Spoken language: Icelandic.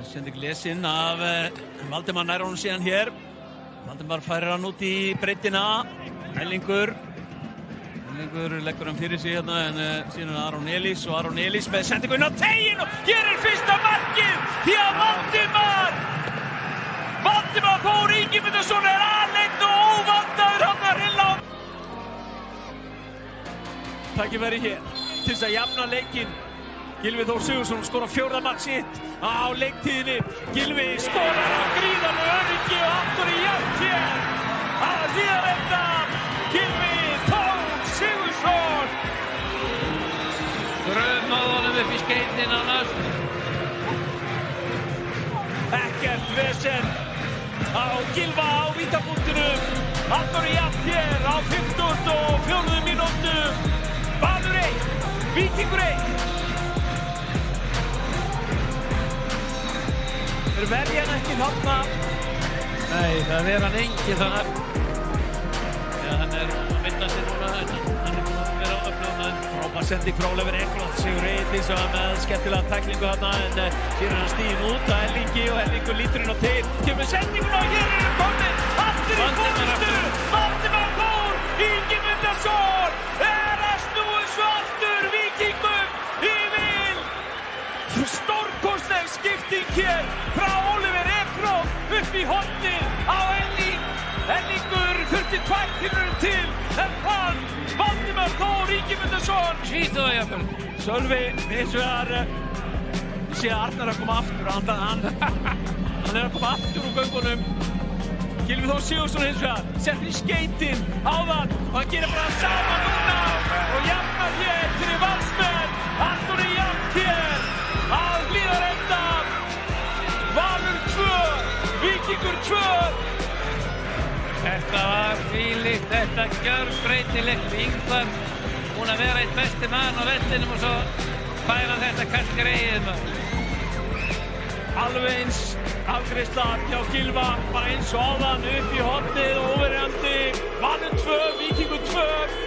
Sending lesin af Valdimar nær honum síðan hér. Valdimar færir hann út í breiddina. Ellingur leggur hann fyrir sig hérna en síðan Aron Elís og Aron Elís með sendingu inn á teiginn og hér fyrsta markið því að Valdimar Þór Ingimundarson aleinn og óvandaður hann að hrilla. Tækifæri hér til þess að jafna leikinn. Gylfi Þór Sigurðsson skorar 4. mark sitt á leiktíðinni. Gylfi skorar á gríðarlegu öryggi og aftur í jafn hér að Hlíðarenda. Gylfi Þór Sigurðsson. Þrömmaði honum upp í skeytin annars. Ekkert vesen á Gylfa á vítapunktinum. Aftur í jafn hér á 54. mínútu. Valur 1, Víkingur 1. Þeir verja hann ekki þarna. Nei, það hann engin þannig. Já, hann að vinna sig núna, hann búinn að vera á öflugna. Frábær sending frá Oliver Ekroth. Sigur Eydís með skemmtilega tæklingu þarna en hér hann stíðinn út að Ellingi og Ellingur lítur inn á til. Kemur sendingun og hér komin aftur í fórustu. Valdimar Þór Ingimundarson að snúa svo aftur Víkingum yfir. Stórkostleg skipting hér frá Oliver Ekroth upp í hornið á Elling. Ellingur þurfti 2 mínútur til en hann Valdimar Þór Ingimundarson. Svíþjóð jafnvel. Sölvi hins vegar ég sé að Arnar að koma aftur hann að koma aftur úr göngunum. Gylfi Þór Sigurðsson hins vegar settir í skeytin áðan og hann gerir bara sama núna og jafnar hér fyrir Valsmenn. Aftur í jafn hér að Hlíðarenda. Valur 2, Víkingur 2. Þetta var þvílíkt, þetta gjörbreytilegt. Ingvar búinn að vera eitt besti maður á vellinum og svo fær hann þetta kast greið maður. Alveg eins afgreiðsla hjá Gylfa, bara eins og áðan upp í hornið og overreandi. Valur 2, Víkingur 2.